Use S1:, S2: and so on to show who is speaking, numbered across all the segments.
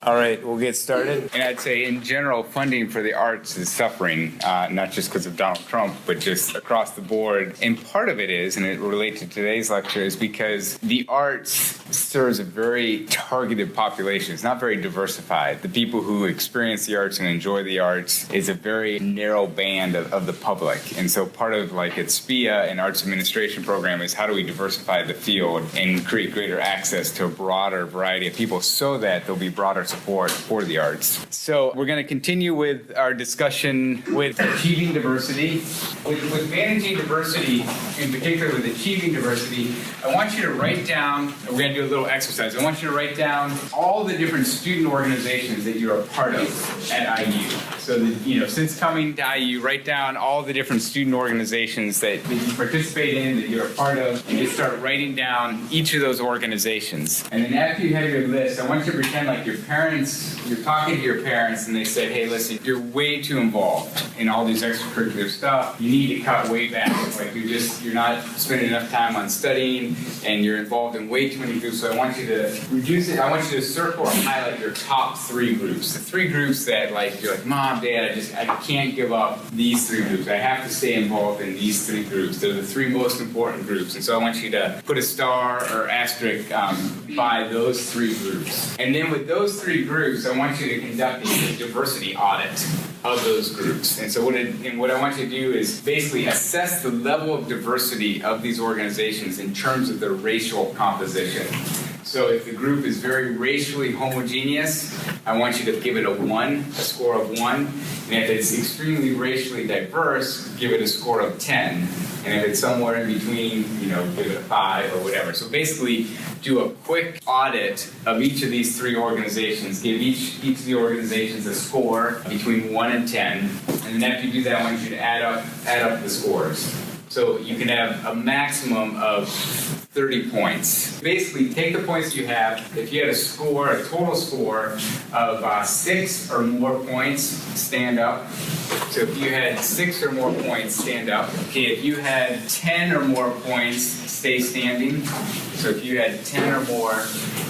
S1: All right, we'll get started. And I'd say in general, funding for the arts is suffering, not just because of Donald Trump, but just across the board. And part of it is, and it relates to today's lecture, is because the arts serves a very targeted population. It's not very diversified. The people who experience the arts and enjoy the arts is a very narrow band of the public. And so part of like its SPIA and arts administration program is how do we diversify the field and create greater access to a broader variety of people so that there'll be broader support for the arts. So we're going to continue with our discussion with achieving diversity. With managing diversity, in particular with achieving diversity, I want you to write down, we're going to do a little exercise, I want you to write down all the different student organizations that you're a part of at IU. So that, since coming to IU, write down all the different student organizations that you participate in, that you're a part of, and just start writing down each of those organizations. And then after you have your list, I want you to pretend like your parents, you're talking to your parents and they said, hey, listen, you're way too involved in all these extracurricular stuff. You need to cut way back. Like you're not spending enough time on studying and you're involved in way too many groups. So I want you to reduce it. I want you to circle or highlight your top 3 groups. The 3 groups that you're like, Mom, Dad, I can't give up these 3 groups. I have to stay involved in these 3 groups. They're the 3 most important groups. And so I want you to put a star or asterisk by those 3 groups. And then with those 3 groups, I want you to conduct a diversity audit of those groups. And so what I want you to do is basically assess the level of diversity of these organizations in terms of their racial composition. So if the group is very racially homogeneous, I want you to give it a score of 1. And if it's extremely racially diverse, give it a score of 10. And if it's somewhere in between, give it a 5 or whatever. So basically, do a quick audit of each of these 3 organizations. Give each of the organizations a score between 1 and 10. And then after you do that, I want you to add up the scores. So you can have a maximum of 30 points. Basically, take the points you have. If you had a total score of 6 or more points, stand up. So if you had 6 or more points, stand up. Okay, if you had 10 or more points, stay standing. So if you had 10 or more,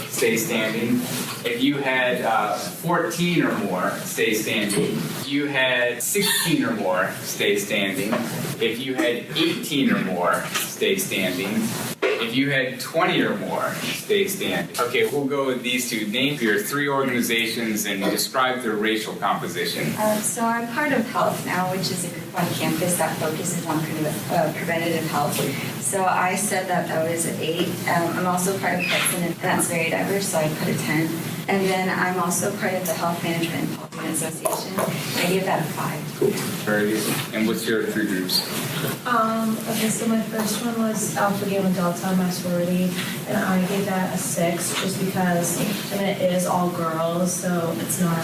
S1: stay standing. If you had 14 or more, stay standing. If you had 16 or more, stay standing. If you had 18 or more, stay standing. If you had 20 or more, stay standing. Okay, we'll go with these 2. Name your 3 organizations and describe their racial composition.
S2: So I'm part of Health Now, which is a group on campus that focuses on preventative health. So I said that was an 8. I'm also part of Hudson, and that's very diverse, so I put a 10. And then I'm also part of the Health Management and Policy Association. I gave that a 5.
S1: Cool. Very good. And what's your 3 groups?
S3: Okay, so my first one was Alpha Gamma Delta, my sorority, and I gave that a 6 just because, it is all girls, so it's not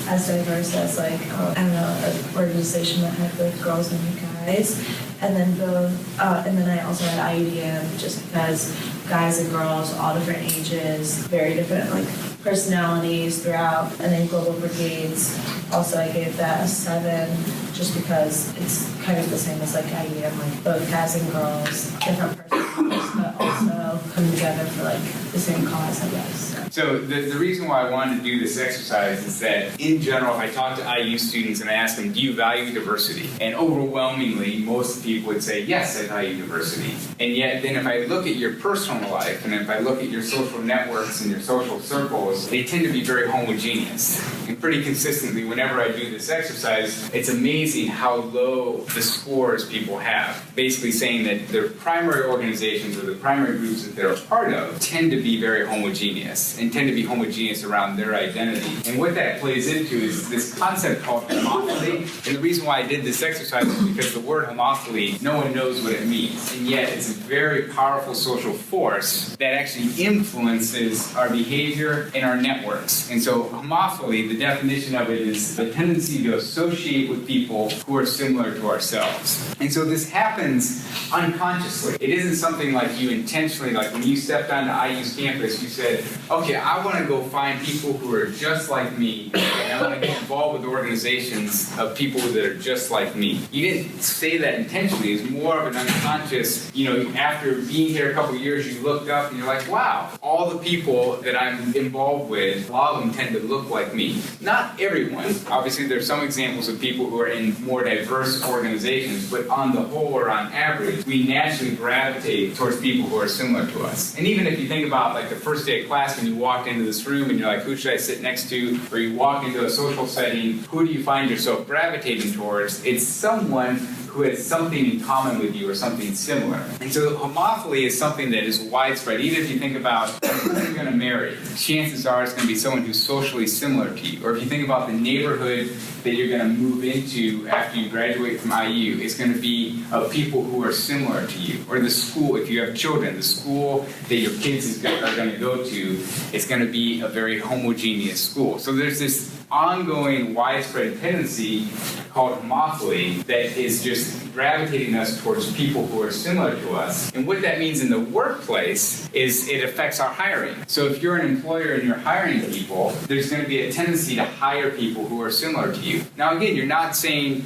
S3: as diverse as an organization that had both girls and guys. And then I also had IUDM just because guys and girls, all different ages, very different personalities throughout. And then Global Brigades, also I gave that a 7 just because it's kind of the same as IUDM, both guys and girls, different personalities, but also come together for the same cause, I guess.
S1: So the reason why I wanted to do this exercise is that, in general, if I talk to IU students and I ask them, do you value diversity? And overwhelmingly, most people would say, yes, I value diversity. And yet, then if I look at your personal life, and if I look at your social networks and your social circles, they tend to be very homogeneous. And pretty consistently, whenever I do this exercise, it's amazing how low the scores people have. Basically saying that their primary organizations or the primary groups that they're a part of tend to be very homogeneous and tend to be homogeneous around their identity. And what that plays into is this concept called homophily. And the reason why I did this exercise is because the word homophily, no one knows what it means. And yet it's a very powerful social force that actually influences our behavior and our networks. And so homophily, the definition of it is the tendency to associate with people who are similar to ourselves. And so this happens unconsciously. It isn't something like you intentionally, like when you stepped onto IU's this campus, you said, okay, I want to go find people who are just like me, and I want to get involved with organizations of people that are just like me. You didn't say that intentionally. It's more of an unconscious, after being here a couple of years, you looked up and you're like, wow, all the people that I'm involved with, a lot of them tend to look like me. Not everyone. Obviously, there's some examples of people who are in more diverse organizations, but on the whole or on average, we naturally gravitate towards people who are similar to us. And even if you think about like the first day of class when you walked into this room and you're like, who should I sit next to? Or you walk into a social setting, who do you find yourself gravitating towards? It's someone who has something in common with you or something similar. And so homophily is something that is widespread. Even if you think about who you're going to marry, chances are it's going to be someone who's socially similar to you. Or if you think about the neighborhood that you're going to move into after you graduate from IU, it's going to be of people who are similar to you. Or the school, if you have children, the school that your kids are going to go to, it's going to be a very homogeneous school. So there's this ongoing widespread tendency called homophily that is just gravitating us towards people who are similar to us. And what that means in the workplace is it affects our hiring. So if you're an employer and you're hiring people, there's going to be a tendency to hire people who are similar to you. Now again, you're not saying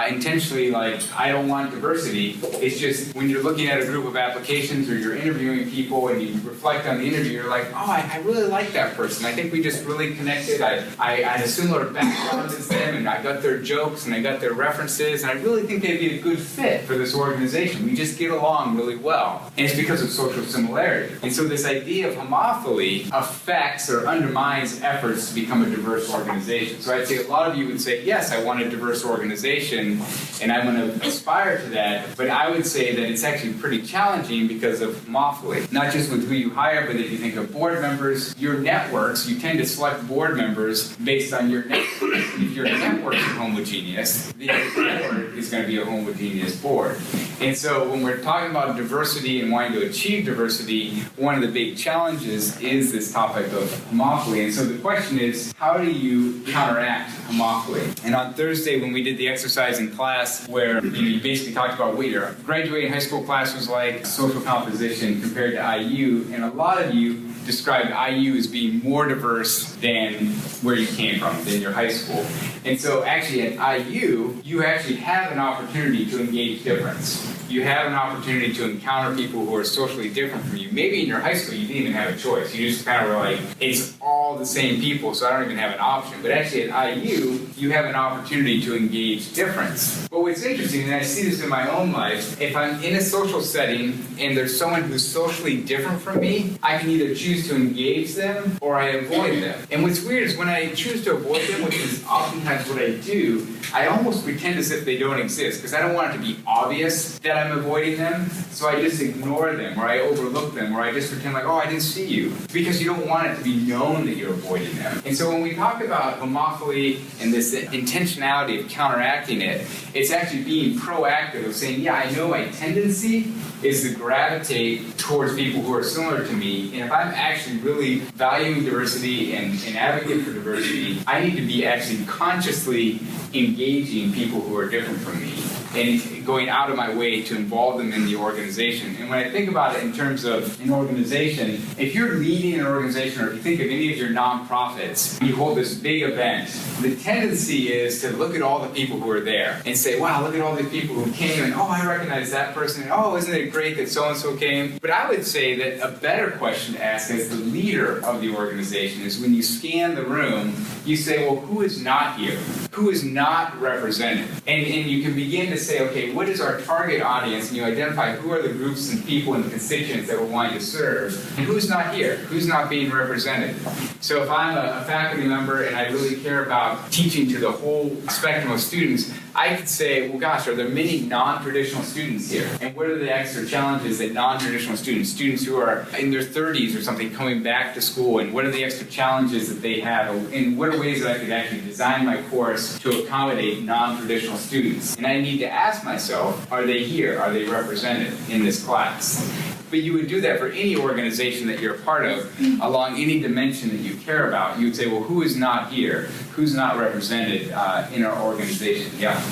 S1: intentionally like, I don't want diversity. It's just when you're looking at a group of applications or you're interviewing people and you reflect on the interview, you're like, oh, I really like that person. I think we just really connected. I had a similar background as them, and I got their jokes and I got their references, and I really think they'd be a good fit for this organization. We just get along really well. And it's because of social similarity. And so this idea of homophily affects or undermines efforts to become a diverse organization. So I'd say a lot of you would say, yes, I want a diverse organization, and I want to aspire to that, but I would say that it's actually pretty challenging because of homophily. Not just with who you hire, but if you think of board members, your networks, you tend to select board members based on your network. If your network is homogeneous, then your network is going to be a homogeneous board. And so when we're talking about diversity and wanting to achieve diversity, one of the big challenges is this topic of homophily. And so the question is, how do you counteract homophily? And on Thursday, when we did the exercise in class where you basically talked about what your graduating high school class was like, social composition compared to IU, and a lot of you described IU as being more diverse than where you came from, than your high school. And so actually at IU, you actually have an opportunity to engage difference. You have an opportunity to encounter people who are socially different from you. Maybe in your high school, you didn't even have a choice. You just kind of were like, it's all the same people, so I don't even have an option. But actually at IU, you have an opportunity to engage difference. But what's interesting, and I see this in my own life, if I'm in a social setting and there's someone who's socially different from me, I can either choose to engage them or I avoid them. And what's weird is when I choose to avoid them, which is oftentimes what I do, I almost pretend as if they don't exist because I don't want it to be obvious that I'm avoiding them, so I just ignore them or I overlook them or I just pretend like, oh, I didn't see you, because you don't want it to be known that you're avoiding them. And so when we talk about homophily and this intentionality of counteracting it, it's actually being proactive of saying, yeah, I know my tendency is to gravitate towards people who are similar to me, and if I'm actually really valuing diversity and advocate for diversity, I need to be actually consciously engaging people who are different from me and going out of my way to involve them in the organization. And when I think about it in terms of an organization, if you're leading an organization, or if you think of any of your nonprofits, you hold this big event, the tendency is to look at all the people who are there and say, wow, look at all the people who came, and oh, I recognize that person, and oh, isn't it great that so-and-so came? But I would say that a better question to ask as the leader of the organization is when you scan the room, you say, well, who is not here? Who is not represented? And you can begin to say, okay, what is our target audience? And you identify who are the groups and people and constituents that we're wanting to serve, and who's not here? Who's not being represented? So if I'm a faculty member and I really care about teaching to the whole spectrum of students, I could say, well, gosh, are there many non-traditional students here? And what are the extra challenges that non-traditional students who are in their 30s or something coming back to school, and what are the extra challenges that they have? And what are ways that I could actually design my course to accommodate non-traditional students? And I need to ask myself, are they here? Are they represented in this class? But you would do that for any organization that you're a part of along any dimension that you care about. You would say, well, who is not here? Who's not represented in our organization? Yeah.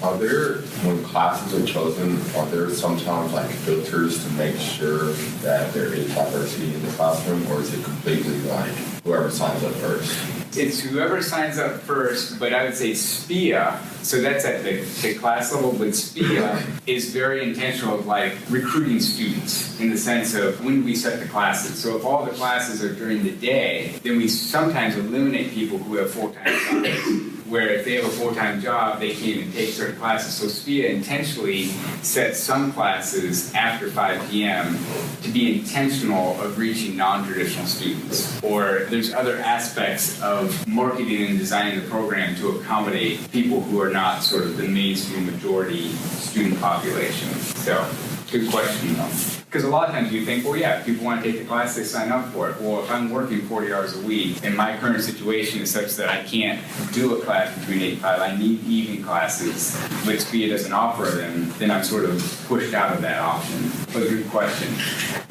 S4: Are there, when classes are chosen, are there sometimes like filters to make sure that there is diversity in the classroom, or is it completely like whoever signs up first?
S1: It's whoever signs up first, but I would say SPIA, so that's at the class level, but SPIA is very intentional of like recruiting students in the sense of when we set the classes. So if all the classes are during the day, then we sometimes eliminate people who have full-time jobs, where if they have a full-time job, they can't even take certain classes. So SPIA intentionally sets some classes after 5 p.m. to be intentional of reaching non-traditional students. Or there's other aspects of marketing and designing the program to accommodate people who are not sort of the mainstream majority student population. So, good question though. Because a lot of times you think, well, yeah, if people want to take the class, they sign up for it. Well, if I'm working 40 hours a week and my current situation is such that I can't do a class between 8 and 5, I need evening classes, but SPIA doesn't offer them, then I'm sort of pushed out of that option. But a good question.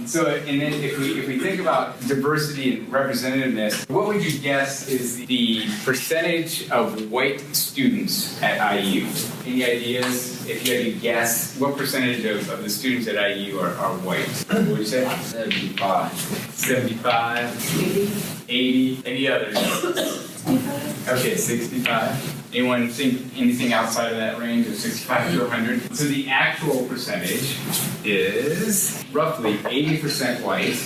S1: So, and then if we think about diversity and representativeness, what would you guess is the percentage of white students at IU? Any ideas? If you had to guess, what percentage of the students at IU are white? What would you say? 75. 75? 80? Any others? 65. Okay, 65. Anyone think anything outside of that range of 65 to 100? So the actual percentage is roughly 80% white,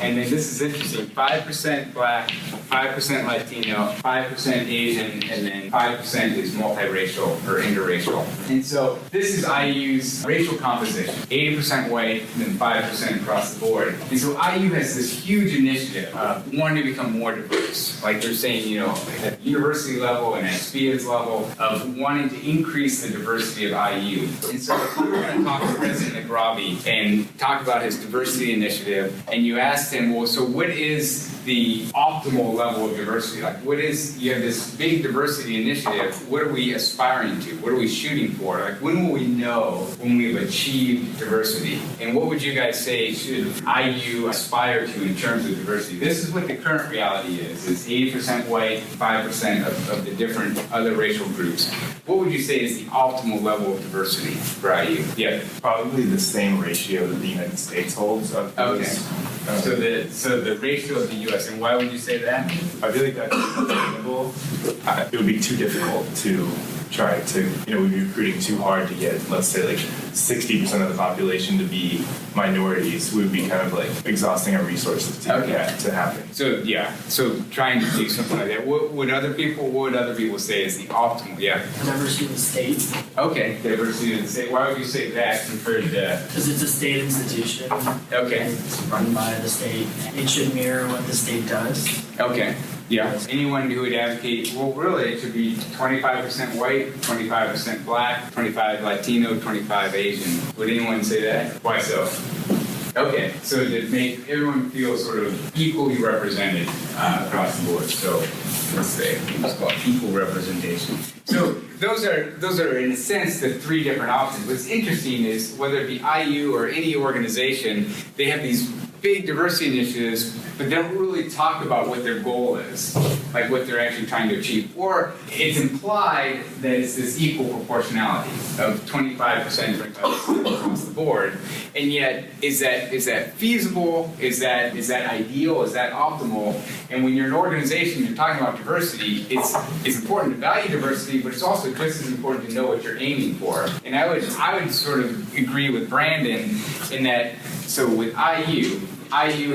S1: and then this is interesting, 5% black, 5% Latino, 5% Asian, and then 5% is multiracial or interracial. And so this is IU's racial composition, 80% white, and then 5% across the board. And so IU has this huge initiative of wanting to become more diverse. Like they're saying, you know, at the university level and at SPIA's level of wanting to increase the diversity of IU. And so if we were going to talk to President Nagrabi and talk about his diversity initiative, and you asked him, well, so what is the optimal level of diversity? Like, what is, you have this big diversity initiative, what are we aspiring to? What are we shooting for? Like, when will we know when we've achieved diversity? And what would you guys say should IU aspire to in terms of diversity? This is what the current reality is. It's 80% white, 5% of the different other racial groups. What would you say is the optimal level of diversity for IU? Yeah.
S5: Probably the same ratio that the United States holds of those.
S1: Okay. So the ratio of the U.S. And why would you say that?
S5: I feel like that's sustainable. It would be too difficult to try to, we'd be recruiting too hard to get, let's say, like 60% of the population to be minorities. We would be kind of like exhausting our resources to get that to happen.
S1: So yeah, so trying to do something like that. What would other people say is the optimal? Yeah.
S6: Diversity of the state.
S1: Okay, diversity of the state. Why would you say that compared to?
S6: Because it's a state institution.
S1: Okay.
S6: It's run by the state. It should mirror what the state does.
S1: Okay. Yeah. Anyone who would advocate, well, really, it should be 25% white, 25% black, 25 Latino, 25 Asian. Would anyone say that? Why so? Okay, so to make everyone feel sort of equally represented across the board. So let's say let's call it equal representation. So those are in a sense the three different options. What's interesting is whether it be IU or any organization, they have these big diversity initiatives, but they don't really talk about what their goal is, like what they're actually trying to achieve. Or it's implied that it's this equal proportionality of 25% across the board. And yet, is that feasible? Is that ideal? Is that optimal? And when you're an organization, you're talking about diversity, it's important to value diversity, but it's also just as important to know what you're aiming for. And I would sort of agree with Brandon in that, so with IU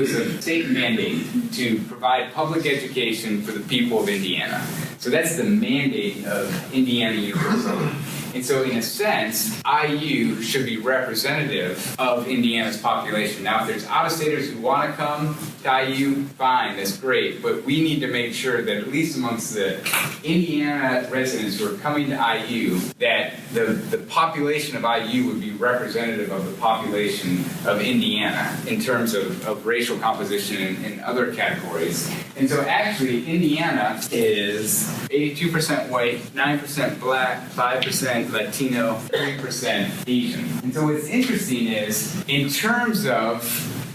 S1: is a state mandate to provide public education for the people of Indiana. So that's the mandate of Indiana University. And so in a sense, IU should be representative of Indiana's population. Now, if there's out-of-staters who want to come to IU, fine, that's great. But we need to make sure that at least amongst the Indiana residents who are coming to IU, that the population of IU would be representative of the population of Indiana in terms of racial composition and other categories. And so actually, Indiana is 82% white, 9% black, 5% Latino, 3% Asian. And so what's interesting is, in terms of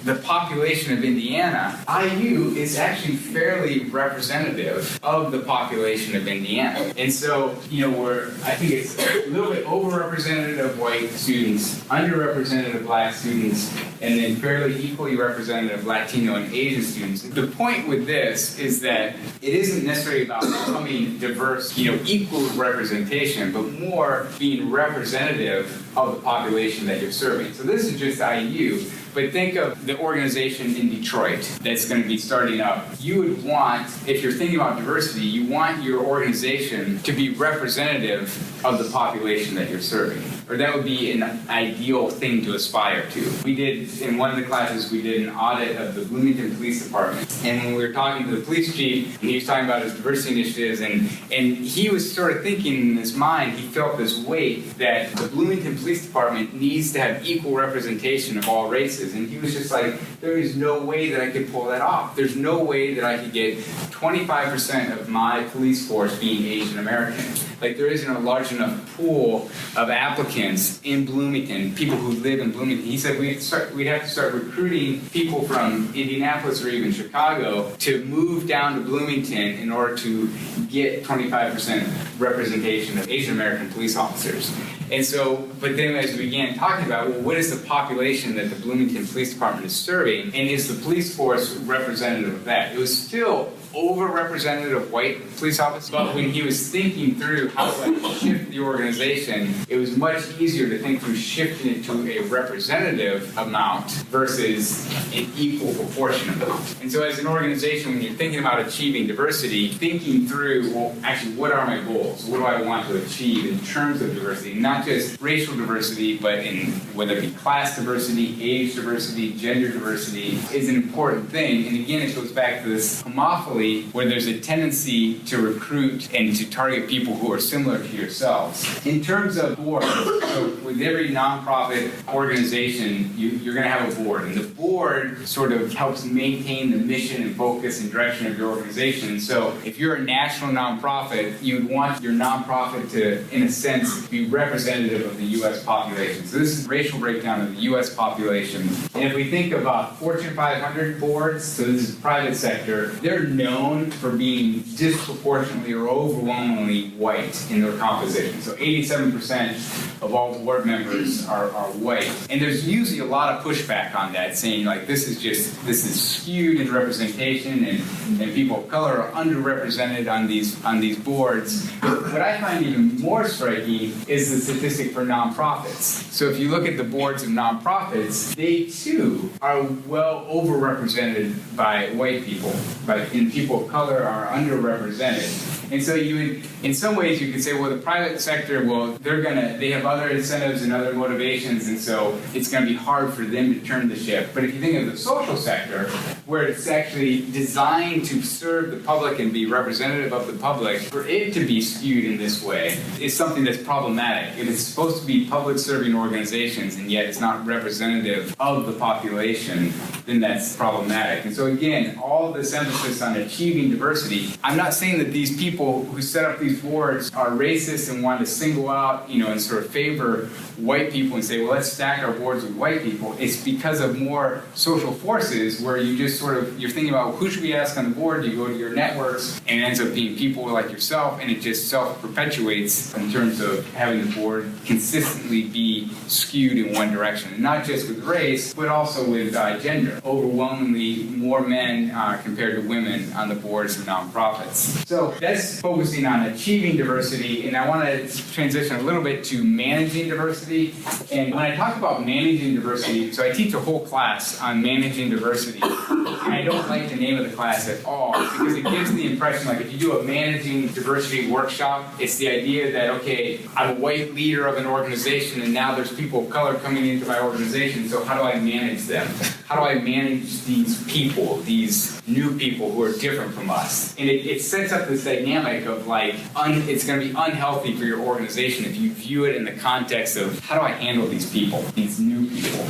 S1: the population of Indiana, IU is actually fairly representative of the population of Indiana. And so, I think it's a little bit overrepresented of white students, underrepresented of black students, and then fairly equally represented of Latino and Asian students. The point with this is that it isn't necessarily about becoming diverse, equal representation, but more being representative of the population that you're serving. So this is just IU, but think of the organization in Detroit that's going to be starting up. You would want, if you're thinking about diversity, you want your organization to be representative of the population that you're serving. Or that would be an ideal thing to aspire to. We did, in one of the classes, we did an audit of the Bloomington Police Department. And when we were talking to the police chief, and he was talking about his diversity initiatives, and he was sort of thinking in his mind, he felt this weight that the Bloomington Police Department needs to have equal representation of all races. And he was just like, there is no way that I could pull that off. There's no way that I could get 25% of my police force being Asian American. Like, there isn't a large enough pool of applicants in Bloomington, people who live in Bloomington. He said we'd have to start recruiting people from Indianapolis or even Chicago to move down to Bloomington in order to get 25% representation of Asian American police officers. And so, but then as we began talking about, well, what is the population that the Bloomington Police Department is serving, and is the police force representative of that? It was still overrepresented of white police officers, but when he was thinking through how to shift the organization, it was much easier to think through shifting it to a representative amount versus an equal proportion amount. And so as an organization, when you're thinking about achieving diversity, thinking through, well, actually, what are my goals? What do I want to achieve in terms of diversity? Not just racial diversity, but in whether it be class diversity, age diversity, gender diversity is an important thing. And again, it goes back to this homophily where there's a tendency to recruit and to target people who are similar to yourselves. In terms of boards, so with every nonprofit organization, you're going to have a board, and the board sort of helps maintain the mission and focus and direction of your organization. So if you're a national nonprofit, you would want your nonprofit to, in a sense, be representative of the U.S. population. So this is racial breakdown of the U.S. population. And if we think about Fortune 500 boards, so this is private sector, they're known for being disproportionately or overwhelmingly white in their composition. So 87% of all board members are white. And there's usually a lot of pushback on that, saying like this is skewed in representation, and people of color are underrepresented on these boards. But what I find even more striking is the statistic for nonprofits. So if you look at the boards of nonprofits, they too are well overrepresented by white people, and people of color are underrepresented. And so in some ways you could say, well, the private sector, well, they have other incentives and other motivations, and so it's going to be hard for them to turn the ship. But if you think of the social sector, where it's actually designed to serve the public and be representative of the public, for it to be skewed in this way is something that's problematic. If it's supposed to be public serving organizations and yet it's not representative of the population, then that's problematic. And so again, all this emphasis on achieving diversity, I'm not saying that these people who set up these boards are racist and want to single out, and sort of favor white people and say, well, let's stack our boards with white people. It's because of more social forces where you just you're thinking about who should we ask on the board. You go to your networks and it ends up being people like yourself, and it just self-perpetuates in terms of having the board consistently be skewed in one direction. And not just with race, but also with gender. Overwhelmingly more men compared to women on the boards of nonprofits. So that's focusing on achieving diversity, and I want to transition a little bit to managing diversity. And when I talk about managing diversity, so I teach a whole class on managing diversity, and I don't like the name of the class at all because it gives the impression like if you do a managing diversity workshop, it's the idea that, okay, I'm a white leader of an organization and now there's people of color coming into my organization, so how do I manage them? How do I manage these people, these new people who are different from us? And it sets up this dynamic of like, it's going to be unhealthy for your organization if you view it in the context of how do I handle these people, these new people?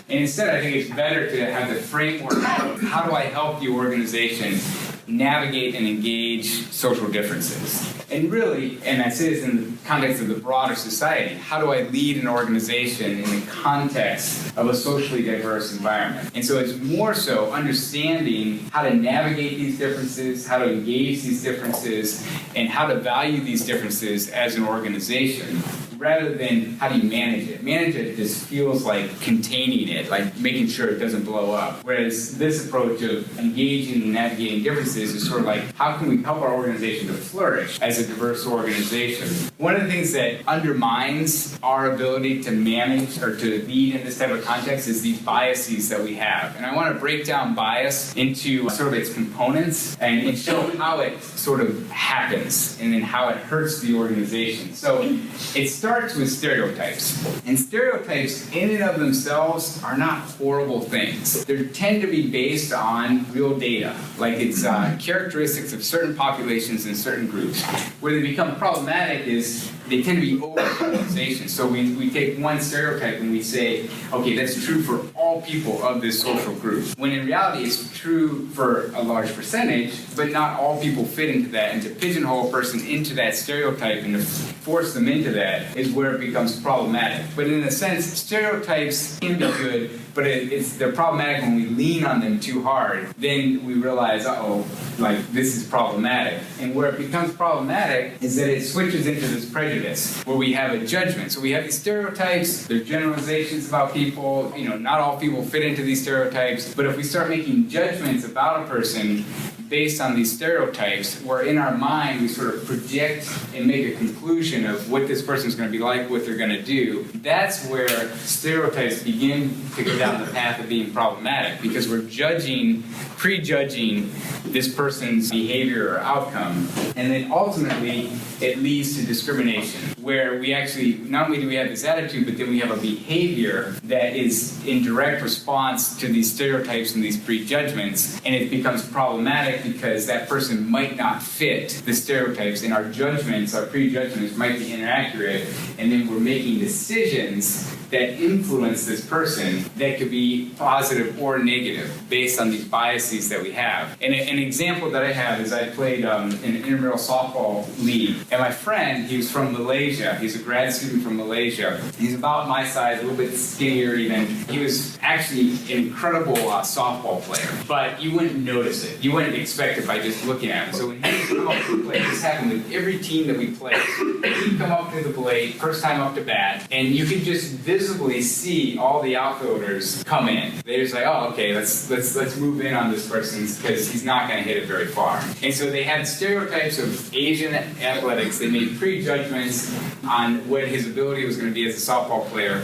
S1: And instead, I think it's better to have the framework of how do I help the organization navigate and engage social differences. And really, and I say this in the context of the broader society, how do I lead an organization in the context of a socially diverse environment? And so it's more so understanding how to navigate these differences, how to engage these differences, and how to value these differences as an organization, rather than how do you manage it. Manage it just feels like containing it, like making sure it doesn't blow up. Whereas this approach of engaging and navigating differences is sort of like, how can we help our organization to flourish as a diverse organization? One of the things that undermines our ability to manage or to lead in this type of context is these biases that we have. And I want to break down bias into sort of its components and show how it sort of happens and then how it hurts the organization. So it starts with stereotypes. And stereotypes in and of themselves are not horrible things. They tend to be based on real data, like it's characteristics of certain populations and certain groups. Where they become problematic is they tend to be overgeneralization. So we take one stereotype and we say, okay, that's true for all people of this social group. When in reality, it's true for a large percentage, but not all people fit into that. And to pigeonhole a person into that stereotype and to force them into that is where it becomes problematic. But in a sense, stereotypes can be good, but they're problematic when we lean on them too hard. Then we realize, like this is problematic. And where it becomes problematic is that it switches into this prejudice, where we have a judgment. So we have these stereotypes, they're generalizations about people, not all people fit into these stereotypes, but if we start making judgments about a person based on these stereotypes, where in our mind we sort of project and make a conclusion of what this person's going to be like, what they're going to do, that's where stereotypes begin to go down the path of being problematic, because we're prejudging this person's behavior or outcome, and then ultimately it leads to discrimination, where we actually, not only do we have this attitude, but then we have a behavior that is in direct response to these stereotypes and these prejudgments, and it becomes problematic because that person might not fit the stereotypes, and our judgments, our prejudgments might be inaccurate, and then we're making decisions that influence this person that could be positive or negative based on these biases that we have. And an example that I have is I played in an intramural softball league, and my friend, he was from Malaysia. He's a grad student from Malaysia. He's about my size, a little bit skinnier even. He was actually an incredible softball player, but you wouldn't notice it. You wouldn't expect it by just looking at him. So when he would come up to the plate, this happened with every team that we played. He'd come up to the plate, first time up to bat, and you could just visibly see all the outfielders come in. They're just like, okay, let's move in on this person because he's not going to hit it very far. And so they had stereotypes of Asian athletics. They made prejudgments on what his ability was going to be as a softball player.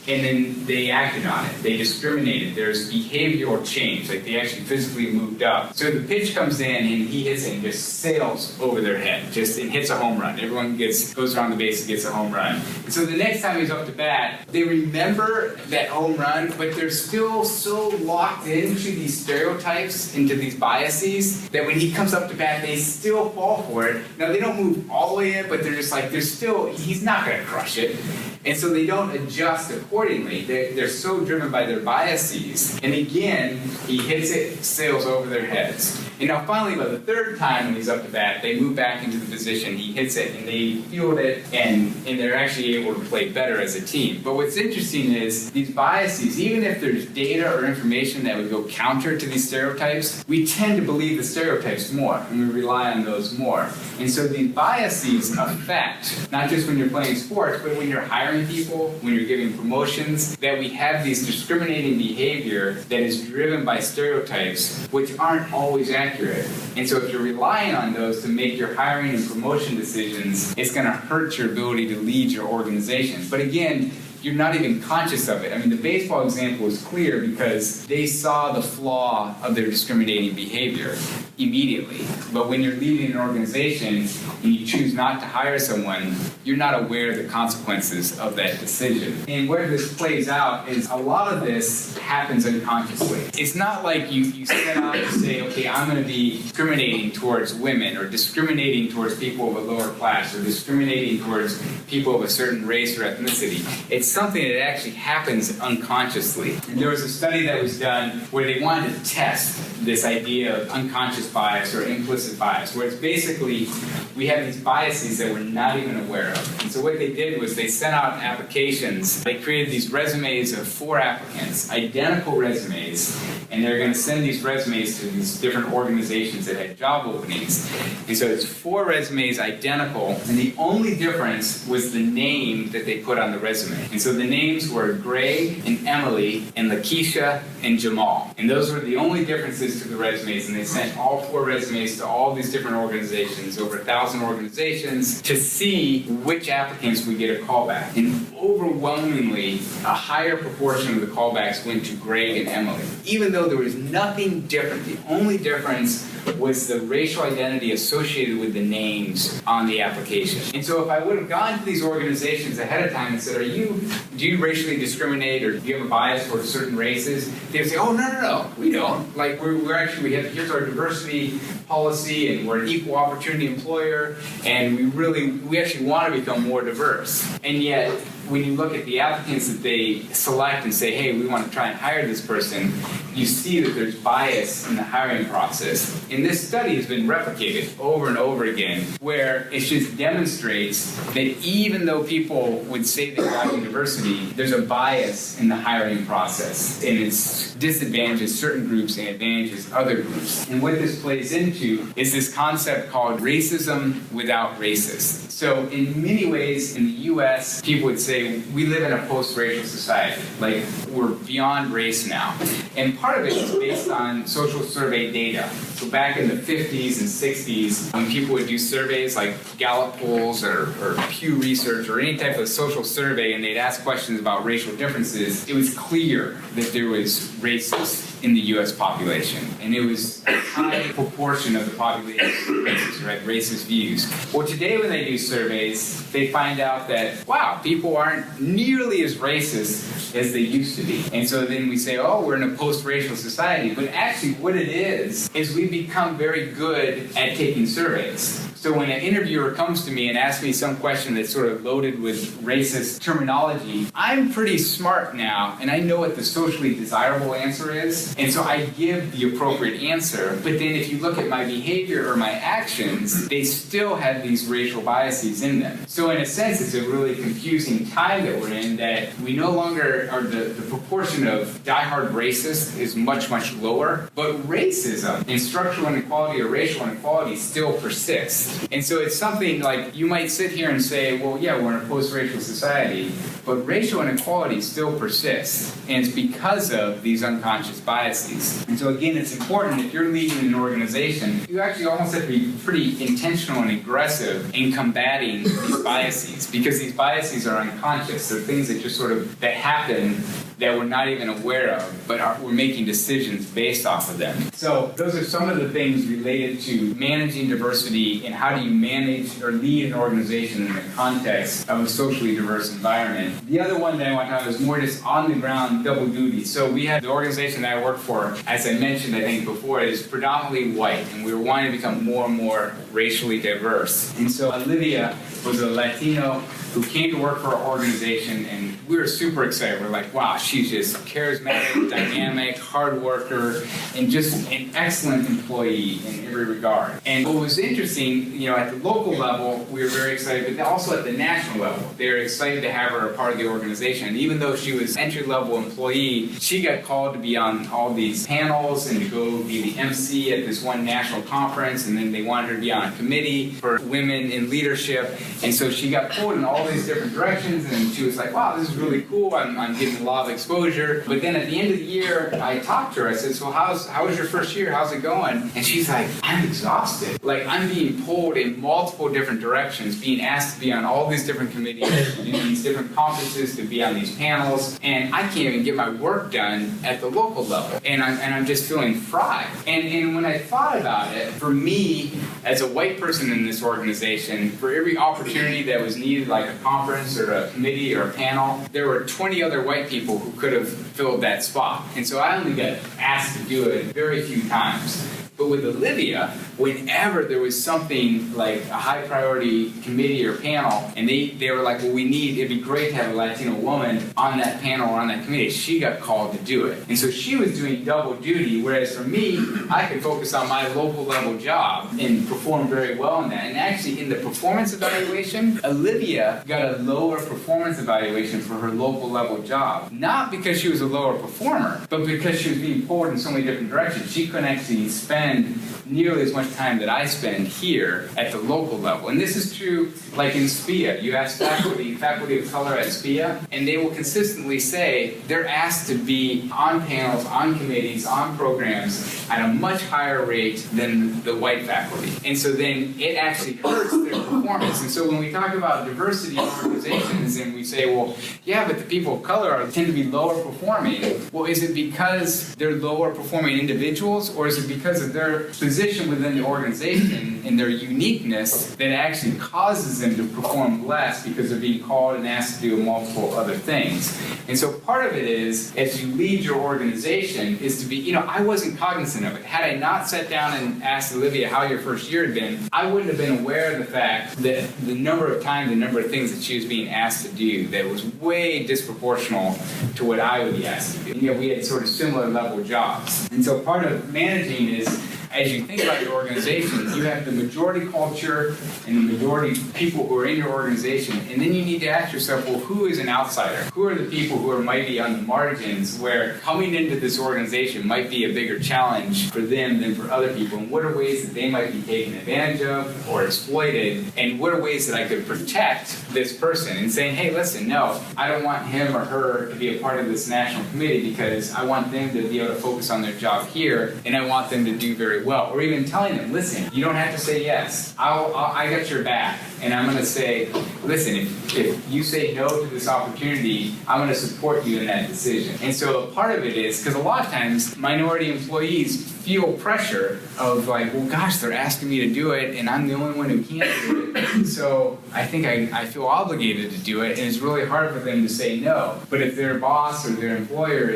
S1: And then they acted on it. They discriminated. There's behavioral change. Like they actually physically moved up. So the pitch comes in and he hits it and just sails over their head. And hits a home run. Everyone goes around the base and gets a home run. And so the next time he's up to bat, they remember that home run, but they're still so locked into these stereotypes, into these biases, that when he comes up to bat, they still fall for it. Now they don't move all the way in, but they're just like, he's not going to crush it. And so they don't adjust accordingly. They're so driven by their biases. And again, he hits it, sails over their heads. And now finally, by the third time when he's up to bat, they move back into the position, he hits it, and they field it, and they're actually able to play better as a team. But what's interesting is these biases, even if there's data or information that would go counter to these stereotypes, we tend to believe the stereotypes more, and we rely on those more. And so these biases affect, not just when you're playing sports, but when you're hiring people, when you're giving promotions, that we have these discriminating behavior that is driven by stereotypes, which aren't always accurate. And so if you're relying on those to make your hiring and promotion decisions, it's going to hurt your ability to lead your organization. But again, you're not even conscious of it. I mean, the baseball example is clear because they saw the flaw of their discriminating behavior immediately. But when you're leading an organization and you choose not to hire someone, you're not aware of the consequences of that decision. And where this plays out is a lot of this happens unconsciously. It's not like you set out to say, okay, I'm going to be discriminating towards women or discriminating towards people of a lower class or discriminating towards people of a certain race or ethnicity. It's something that actually happens unconsciously. And there was a study that was done where they wanted to test this idea of unconscious bias or implicit bias, where it's basically we have these biases that we're not even aware of. And so what they did was they sent out applications. They created these resumes of 4 applicants, identical resumes, and they're going to send these resumes to these different organizations that had job openings. And so it's 4 resumes identical, and the only difference was the name that they put on the resume. And so the names were Greg and Emily and Lakeisha and Jamal. And those were the only differences to the resumes, and they sent all 4 resumes to all these different organizations, over 1,000 organizations, to see which applicants would get a callback. And overwhelmingly, a higher proportion of the callbacks went to Greg and Emily, even though there was nothing different. The only difference was the racial identity associated with the names on the application. And so if I would have gone to these organizations ahead of time and said, do you racially discriminate, or do you have a bias towards certain races? They would say, oh, no, we don't. Like, here's our diversity policy, and we're an equal opportunity employer, and we actually want to become more diverse. And yet, when you look at the applicants that they select and say, hey, we want to try and hire this person, you see that there's bias in the hiring process. And this study has been replicated over and over again, where it just demonstrates that even though people would say they value diversity, there's a bias in the hiring process, and it's disadvantages certain groups and advantages other groups. And what this plays into is this concept called racism without racist. So in many ways in the US, people would say we live in a post-racial society. Like, we're beyond race now. And part of it is based on social survey data. So back in the 50s and 60s, when people would do surveys like Gallup polls or Pew Research or any type of social survey, and they'd ask questions about racial differences, it was clear that there was racists in the U.S. population. And it was a high proportion of the population racist, right? Racist views. Well, today when they do surveys, they find out that, wow, people aren't nearly as racist as they used to be. And so then we say, oh, we're in a post-racial society. But actually what it is we become very good at taking surveys. So when an interviewer comes to me and asks me some question that's sort of loaded with racist terminology, I'm pretty smart now, and I know what the socially desirable answer is, and so I give the appropriate answer. But then if you look at my behavior or my actions, they still have these racial biases in them. So in a sense, it's a really confusing time that we're in, that we no longer are the proportion of diehard racist is much, much lower, but racism and structural inequality or racial inequality still persists. And so it's something like, you might sit here and say, well, yeah, we're in a post-racial society, but racial inequality still persists. And it's because of these unconscious biases. And so again, it's important, if you're leading an organization, you actually almost have to be pretty intentional and aggressive in combating these biases, because these biases are unconscious. They're things that just that happen that we're not even aware of, but we're making decisions based off of them. So those are some of the things related to managing diversity, and how do you manage or lead an organization in the context of a socially diverse environment. The other one that I want to talk about is more just on the ground double duty. So we have the organization that I work for, as I mentioned, I think before, is predominantly white, and we were wanting to become more and more racially diverse. And so Olivia was a Latino who came to work for our organization, and we were super excited. We're like, wow, she's just charismatic, dynamic, hard worker, and just an excellent employee in every regard. And what was interesting, at the local level, we were very excited, but also at the national level, they were excited to have her a part of the organization. And even though she was entry-level employee, she got called to be on all these panels and to go be the MC at this one national conference, and then they wanted her to be on a committee for women in leadership. And so she got pulled in all these different directions, and she was like, wow, this is really cool. I'm getting a lot of exposure. But then at the end of the year, I talked to her. I said, so how was your first year? How's it going? And she's like, I'm exhausted. Like, I'm being pulled in multiple different directions, being asked to be on all these different committees, in these different conferences, to be on these panels, and I can't even get my work done at the local level. And I'm just feeling fried. And when I thought about it, for me, as a white person in this organization, for every opportunity that was needed, like a conference or a committee or a panel, there were 20 other white people who could have filled that spot. And so I only got asked to do it very few times. But with Olivia, whenever there was something like a high priority committee or panel, and they were like, well, it'd be great to have a Latino woman on that panel or on that committee, she got called to do it. And so she was doing double duty, whereas for me, I could focus on my local level job and perform very well in that. And actually, in the performance evaluation, Olivia got a lower performance evaluation for her local level job. Not because she was a lower performer, but because she was being pulled in so many different directions. She couldn't actually spend nearly as much time that I spend here at the local level. And this is true like in SPIA. You ask faculty of color at SPIA, and they will consistently say they're asked to be on panels, on committees, on programs at a much higher rate than the white faculty. And so then it actually hurts their performance. And so when we talk about diversity in organizations and we say, well, yeah, but the people of color tend to be lower performing. Well, is it because they're lower performing individuals, or is it because of their position within the organization and their uniqueness that actually causes them to perform less because they're being called and asked to do multiple other things? And so part of it is, as you lead your organization, is to be, I wasn't cognizant of it. Had I not sat down and asked Olivia how your first year had been, I wouldn't have been aware of the fact that the number of times, the number of things that she was being asked to do that was way disproportional to what I would be asked to do. And we had sort of similar level jobs. And so part of managing is, as you think about your organization, you have the majority culture and the majority people who are in your organization, and then you need to ask yourself, well, who is an outsider? Who are the people who might be on the margins where coming into this organization might be a bigger challenge for them than for other people? And what are ways that they might be taken advantage of or exploited? And what are ways that I could protect this person and saying, hey, listen, no, I don't want him or her to be a part of this national committee because I want them to be able to focus on their job here, and I want them to do very well. Or even telling them, listen, you don't have to say yes. I got your back. And I'm going to say, listen, if you say no to this opportunity, I'm going to support you in that decision. And so part of it is, because a lot of times minority employees feel pressure of like, well, gosh, they're asking me to do it, and I'm the only one who can't do it. So I think I feel obligated to do it, and it's really hard for them to say no. But if their boss or their employer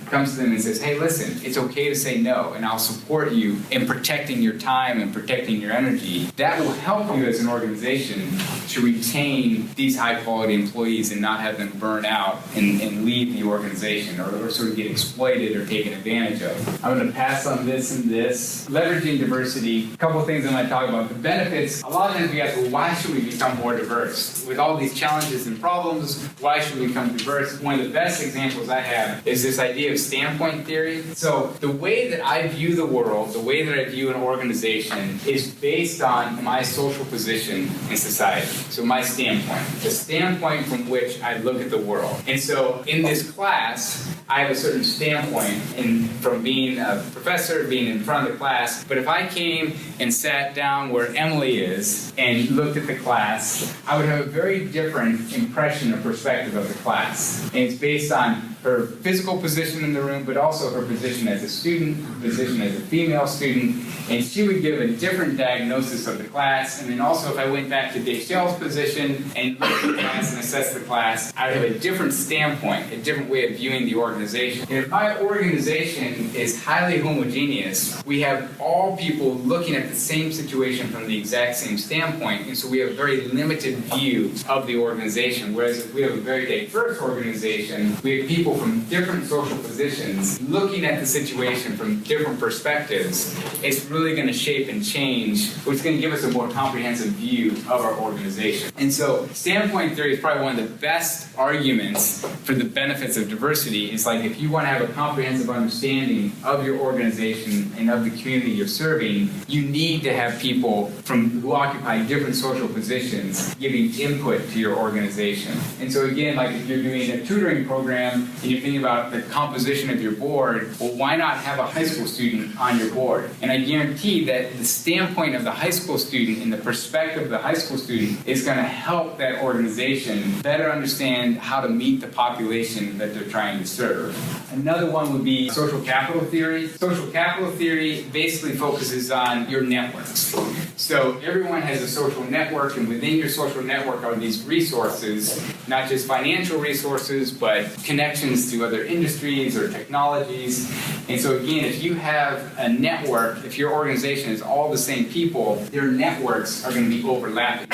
S1: comes to them and says, hey, listen, it's okay to say no, and I'll support you in protecting your time and protecting your energy, that will help you as an organization to retain these high-quality employees and not have them burn out and leave the organization or sort of get exploited or taken advantage of. I'm going to pass on this and this. Leveraging diversity, a couple of things I'm going to talk about. The benefits, a lot of times we ask, well, why should we become more diverse? With all these challenges and problems, why should we become diverse? One of the best examples I have is this idea of standpoint theory. So the way that I view the world, the way that I view an organization is based on my social position in society. So my standpoint, the standpoint from which I look at the world. And so in this class, I have a certain standpoint from being a professor, being in front of the class. But if I came and sat down where Emily is and looked at the class, I would have a very different impression or perspective of the class. And it's based on her physical position in the room, but also her position as a student, her position as a female student, and she would give a different diagnosis of the class. And then also if I went back to Dave Shell's position and looked at the class and assessed the class, I would have a different standpoint, a different way of viewing the organization. And if my organization is highly homogeneous, we have all people looking at the same situation from the exact same standpoint, and so we have a very limited view of the organization. Whereas if we have a very diverse organization, we have people from different social positions looking at the situation from different perspectives, it's really going to shape and change, or it's going to give us a more comprehensive view of our organization. And so standpoint theory is probably one of the best arguments for the benefits of diversity. It's like if you want to have a comprehensive understanding of your organization and of the community you're serving, you need to have people who occupy different social positions giving input to your organization. And so again, like if you're doing a tutoring program and you're thinking about the composition of your board, well, why not have a high school student on your board? And I guarantee that the standpoint of the high school student and the perspective of the high school student is going to help that organization better understand how to meet the population that they're trying to serve. Another one would be social capital theory. Social capital theory basically focuses on your networks. So everyone has a social network, and within your social network are these resources, not just financial resources, but connections to other industries or technologies. And so again, if you have a network, if your organization is all the same people, their networks are going to be overlapping.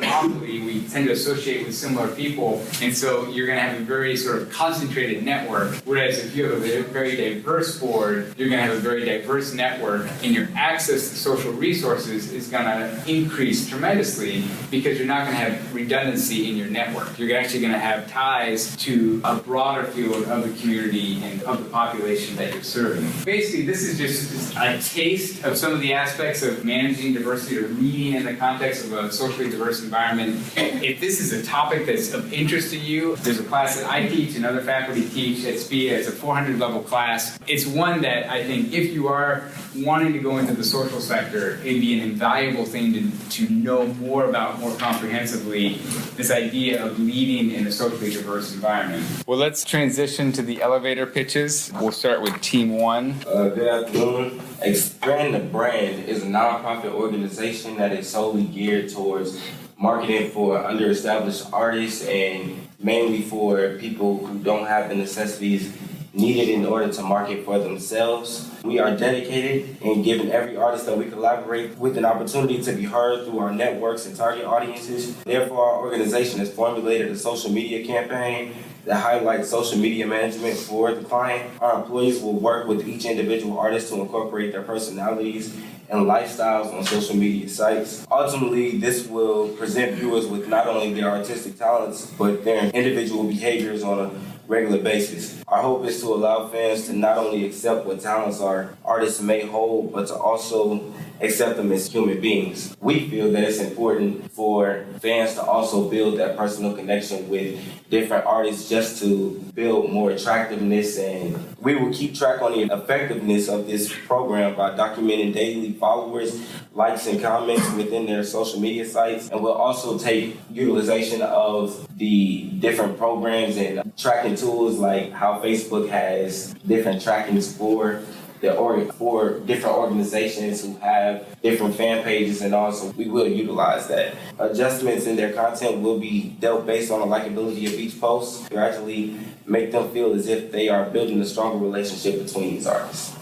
S1: Often we tend to associate with similar people, and so you're going to have a very sort of concentrated network. Whereas if you have a very diverse board, you're going to have a very diverse network, and your access to social resources is going to increase tremendously because you're not going to have redundancy in your network. You're actually going to have ties to a broader field of the community and of the population that you're serving. Basically, this is just a taste of some of the aspects of managing diversity or leading in the context of a socially diverse environment. If this is a topic that's of interest to you, there's a class that I teach and other faculty teach at SPIA. It's a 400-level class. It's one that I think if you are wanting to go into the social sector, it'd be an invaluable thing to know more about more comprehensively, this idea of leading in a socially diverse environment. Well, let's transition to the elevator pitches. We'll start with Team 1.
S7: Good afternoon. Expand the Brand is a nonprofit organization that is solely geared towards marketing for underestablished artists and mainly for people who don't have the necessities needed in order to market for themselves. We are dedicated in giving every artist that we collaborate with an opportunity to be heard through our networks and target audiences. Therefore, our organization has formulated a social media campaign that highlights social media management for the client. Our employees will work with each individual artist to incorporate their personalities and lifestyles on social media sites. Ultimately, this will present viewers with not only their artistic talents, but their individual behaviors on a regular basis. Our hope is to allow fans to not only accept what talents our artists may hold, but to also accept them as human beings. We feel that it's important for fans to also build that personal connection with different artists just to build more attractiveness, and we will keep track on the effectiveness of this program by documenting daily followers, likes, and comments within their social media sites, and we'll also take utilization of the different programs and tracking tools like how Facebook has different trackings for different organizations who have different fan pages, and also we will utilize that. Adjustments in their content will be dealt based on the likability of each post to actually make them feel as if they are building a stronger relationship between these artists.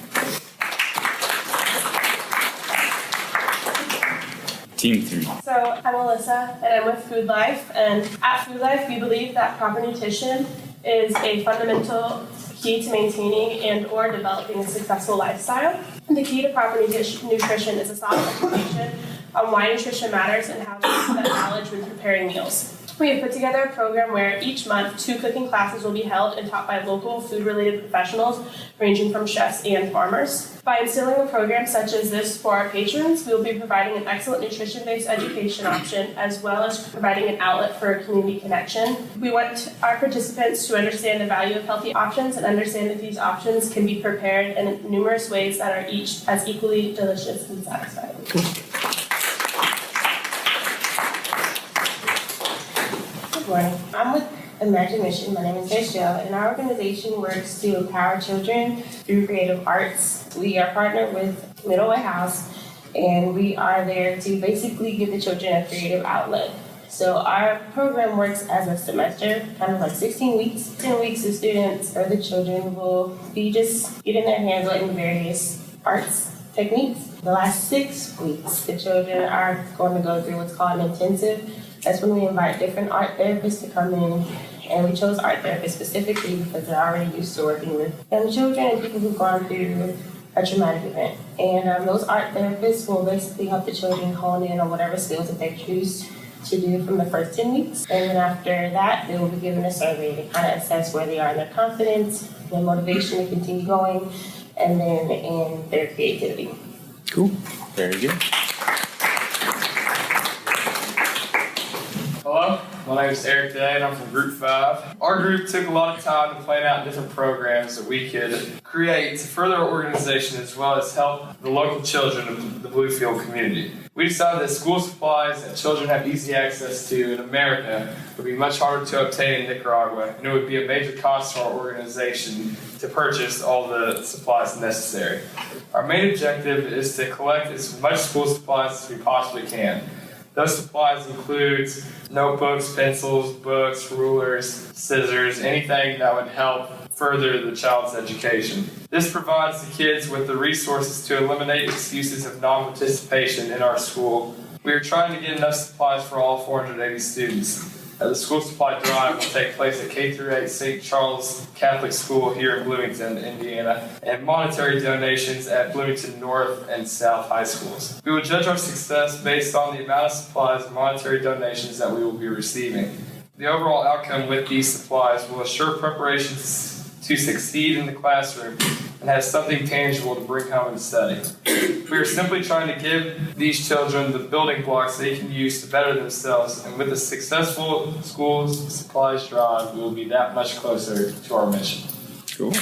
S1: Team 3.
S8: So I'm Alyssa, and I'm with Food Life. And at Food Life, we believe that proper nutrition is a fundamental key to maintaining and or developing a successful lifestyle. The key to proper nutrition is a solid information on why nutrition matters and how to use that knowledge when preparing meals. We have put together a program where each month 2 cooking classes will be held and taught by local food-related professionals ranging from chefs and farmers. By instilling a program such as this for our patrons, we will be providing an excellent nutrition-based education option as well as providing an outlet for a community connection. We want our participants to understand the value of healthy options and understand that these options can be prepared in numerous ways that are each as equally delicious and satisfying. Good morning. I'm with Imagine Mission. My name is Michelle, and our organization works to empower children through creative arts. We are partnered with Middle Way House, and we are there to basically give the children a creative outlet. So our program works as a semester, kind of like 16 weeks. 10 weeks, the students or the children will be just getting their hands wet in various arts techniques. The last 6 weeks, the children are going to go through what's called an intensive. That's when we invite different art therapists to come in, and we chose art therapists specifically because they're already used to working with young children and people who've gone through a traumatic event. And those art therapists will basically help the children hone in on whatever skills that they choose to do from the first 10 weeks. And then after that, they will be given a survey to kind of assess where they are in their confidence, their motivation to continue going, and then in their creativity.
S1: Cool. Very good.
S9: Hello, my name is Eric today, and I'm from Group 5. Our group took a lot of time to plan out different programs that we could create to further our organization as well as help the local children of the Bluefield community. We We decided that school supplies that children have easy access to in America would be much harder to obtain in Nicaragua, and it would be a major cost to our organization to purchase all the supplies necessary. Our main objective is to collect as much school supplies as we possibly can. Those supplies include notebooks, pencils, books, rulers, scissors, anything that would help further the child's education. This provides the kids with the resources to eliminate excuses of non-participation in our school. We are trying to get enough supplies for all 480 students. The school supply drive will take place at K-8 St. Charles Catholic School here in Bloomington, Indiana, and monetary donations at Bloomington North and South High Schools. We will judge our success based on the amount of supplies and monetary donations that we will be receiving. The overall outcome with these supplies will assure preparations to succeed in the classroom and has something tangible to bring home and study. We are simply trying to give these children the building blocks they can use to better themselves, and with a successful schools supplies drive, we will be that much closer to our mission.
S1: Cool.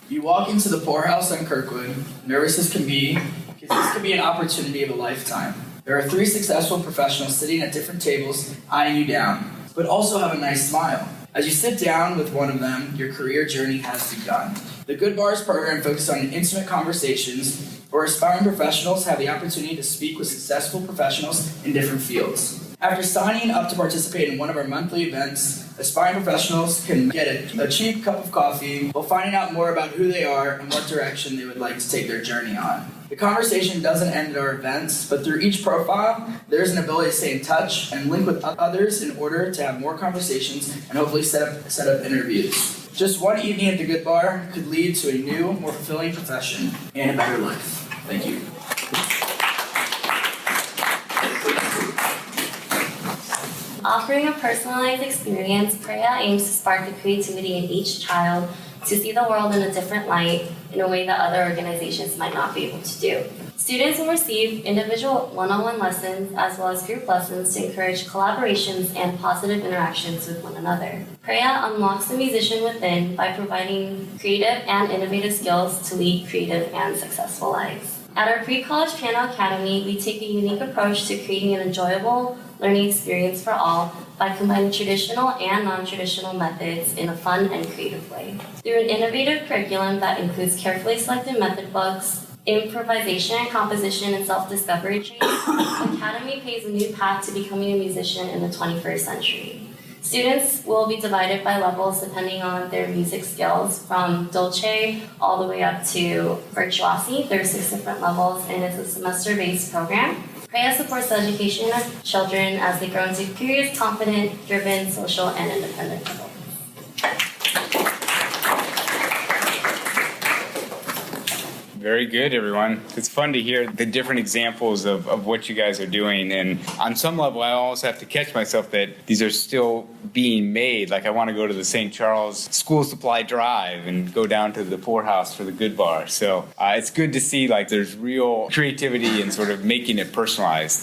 S6: You walk into the poorhouse on Kirkwood, nervous as can be, because this could be an opportunity of a lifetime. There are 3 successful professionals sitting at different tables, eyeing you down, but also have a nice smile. As you sit down with one of them, your career journey has begun. The Good Bars program focuses on intimate conversations where aspiring professionals have the opportunity to speak with successful professionals in different fields. After signing up to participate in one of our monthly events, aspiring professionals can get a cheap cup of coffee while finding out more about who they are and what direction they would like to take their journey on. The conversation doesn't end at our events, but through each profile, there's an ability to stay in touch and link with others in order to have more conversations and hopefully set up interviews. Just one evening at the Good Bar could lead to a new, more fulfilling profession and a better life. Thank you.
S10: Offering a personalized experience, Preya aims to spark the creativity in each child to see the world in a different light in a way that other organizations might not be able to do. Students will receive individual one-on-one lessons as well as group lessons to encourage collaborations and positive interactions with one another. Preya unlocks the musician within by providing creative and innovative skills to lead creative and successful lives. At our pre-college piano academy, we take a unique approach to creating an enjoyable learning experience for all by combining traditional and non-traditional methods in a fun and creative way. Through an innovative curriculum that includes carefully selected method books, improvisation, composition, and self-discovery training, the Academy paves a new path to becoming a musician in the 21st century. Students will be divided by levels depending on their music skills, from dolce all the way up to virtuosi. There are 6 different levels, and it's a semester-based program. Preya supports the education of children as they grow into curious, confident, driven, social, and independent adults.
S1: Very good, everyone. It's fun to hear the different examples of what you guys are doing. And on some level, I almost have to catch myself that these are still being made. Like, I want to go to the St. Charles School Supply Drive and go down to the poorhouse for the Good Bar. So it's good to see, like, there's real creativity and sort of making it personalized.